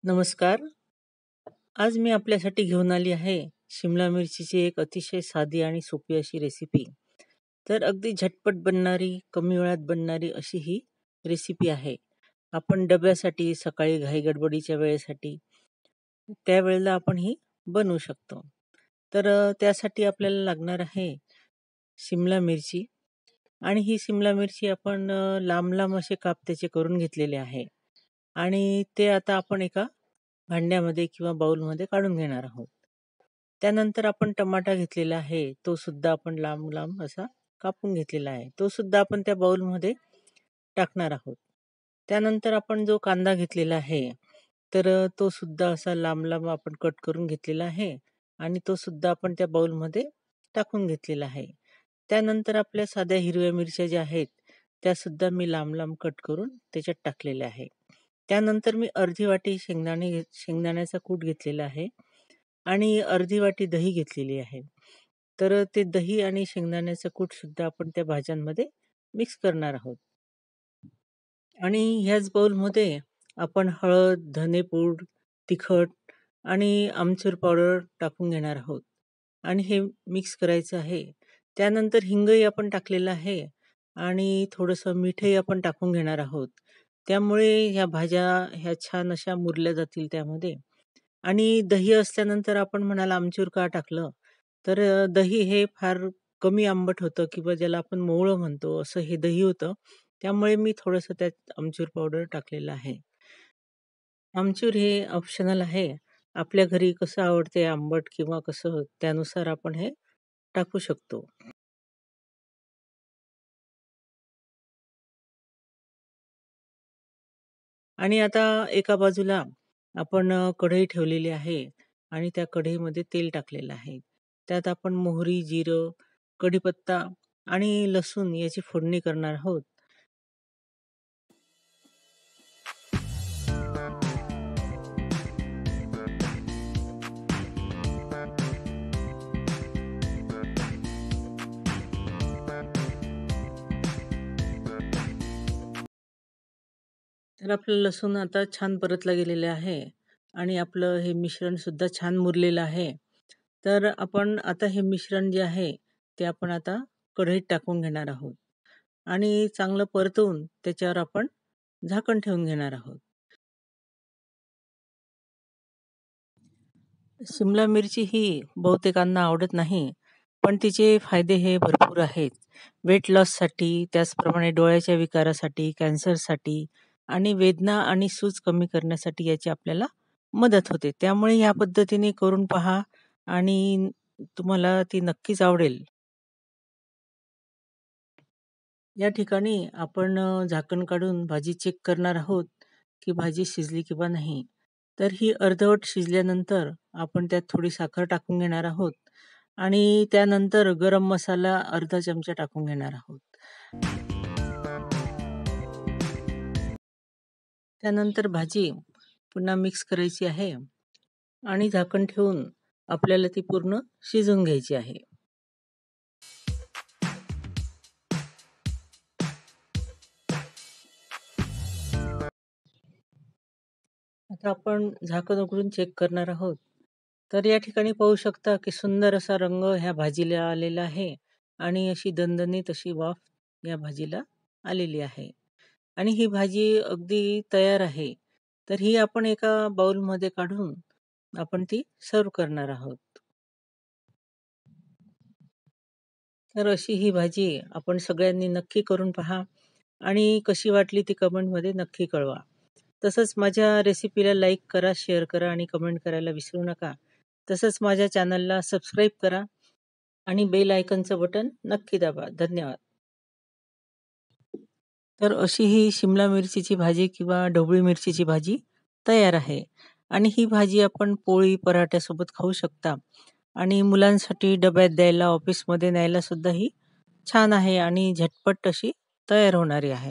नमस्कार. आज मी आपल्यासाठी घेऊन आली आहे शिमला मिरचीची एक अतिशय साधी आणि सोपी अशी रेसिपी. तर अगदी झटपट बनणारी, कमी वेळात बनणारी अशी ही रेसिपी आहे. आपण डब्यासाठी, सकाळी घाई-गडबडीच्या वेळेसाठी, त्यावेळेला आपण ही बनवू शकतो. तर त्यासाठी आपल्याला लागणार आहे शिमला मिरची आणि ही शिमला मिरची आपण लांब-लांब असे काप त्याचे करून घेतलेले आहे आणि ते आता आपण एका भांड्यामध्ये किंवा बाउलमध्ये काढून घेणार आहोत. त्यानंतर आपण टमाटा घेतलेला आहे, तो सुद्धा आपण लांब-लांब असा कापून घेतलेला आहे. तो सुद्धा आपण त्या बाउलमध्ये टाकणार आहोत. त्यानंतर आपण जो कांदा घेतलेला आहे, तर तो सुद्धा असा लांब-लांब आपण कट करून घेतलेला आहे आणि तो सुद्धा आपण त्या बाउलमध्ये टाकून घेतलेला आहे. त्यानंतर आपल्या साध्या हिरव्या मिरच्या ज्या आहेत, त्यासुद्धा मी लांब-लांब कट करून त्याच्यात टाकलेल्या आहे. त्यानंतर मी अर्धी वाटी शेंगदाण्याचा कूट घेतलेला आहे आणि अर्धी वाटी दही घेतलेली आहे. तर ते दही आणि शेंगदाण्याचं कूटसुद्धा आपण त्या भाज्यांमध्ये मिक्स करणार आहोत. आणि ह्याच बाउलमध्ये आपण हळद, धनेपूड, तिखट आणि आमचूर पावडर टाकून घेणार आहोत आणि हे मिक्स करायचं आहे. त्यानंतर हिंगही आपण टाकलेला आहे आणि थोडंसं मीठही आपण टाकून घेणार आहोत. त्यामुळे ह्या भाज्या ह्या छान अशा मुरल्या जातील त्यामध्ये. आणि दही असल्यानंतर आपण म्हणाल आमचूर का टाकलं? तर दही हे फार कमी आंबट होतं किंवा ज्याला आपण मोवळं म्हणतो असं हे दही होतं. त्यामुळे मी थोडंसं त्यात आमचूर पावडर टाकलेलं आहे. आमचूर हे ऑप्शनल आहे. आपल्या घरी कसं आवडते आंबट किंवा कसं त्यानुसार आपण हे टाकू शकतो. आणि आता एका बाजूला आपण कढई ठेवलेली आहे आणि त्या कढईमध्ये तेल टाकलेलं आहे. त्यात आपण मोहरी, जिरं, कढीपत्ता आणि लसूण याची फोडणी करणार आहोत. तर आपलं लसूण आता छान परतला गेलेलं आहे आणि आपलं हे मिश्रण सुद्धा छान मुरलेलं आहे. तर आपण आता हे मिश्रण जे आहे ते आपण आता कढईत टाकून घेणार आहोत आणि चांगलं परतवून त्याच्यावर आपण झाकण ठेवून घेणार आहोत. शिमला मिरची ही बहुतेकांना आवडत नाही, पण तिचे फायदे हे भरपूर आहेत. वेट लॉससाठी, त्याचप्रमाणे डोळ्याच्या विकारासाठी, कॅन्सरसाठी आणि वेदना आणि सूज कमी करण्यासाठी याची आपल्याला मदत होते. त्यामुळे या पद्धतीने करून पहा आणि तुम्हाला ती नक्कीच आवडेल. या ठिकाणी आपण झाकण काढून भाजी चेक करणार आहोत, की भाजी शिजली किंवा नाही. तर ही अर्धवट शिजल्यानंतर आपण त्यात थोडी साखर टाकून घेणार आहोत आणि त्यानंतर गरम मसाला अर्धा चमचा टाकून घेणार आहोत. त्यानंतर भाजी पुन्हा मिक्स करायची आहे आणि झाकण ठेवून आपल्याला ती पूर्ण शिजवून घ्यायची आहे. आता आपण झाकण उघडून चेक करणार आहोत. तर या ठिकाणी पाहू शकता की सुंदर असा रंग ह्या भाजीला आलेला आहे आणि अशी दणदणीत अशी वाफ या भाजीला आलेली आहे. आणि ही भाजी अगदी तयार आहे. तर ही आपण एका बाउलमध्ये काढून आपण ती सर्व्ह करणार आहोत. तर अशी ही भाजी आपण सगळ्यांनी नक्की करून पहा आणि कशी वाटली ती कमेंटमध्ये नक्की कळवा. तसंच माझ्या रेसिपीला लाईक करा, शेअर करा आणि कमेंट करायला विसरू नका. तसंच माझ्या चॅनलला सबस्क्राईब करा आणि बेल आयकॉनचं बटन नक्की दाबा. धन्यवाद. तर अशी ही शिमला मिरचीची भाजी किंवा ढोबळी मिरचीची भाजी तयार आहे आणि ही भाजी आपण पोळी, पराठ्यासोबत खाऊ शकता आणि मुलांसाठी डब्यात द्यायला, ऑफिसमध्ये न्यायला सुद्धा ही छान आहे आणि झटपट अशी तयार होणारी आहे.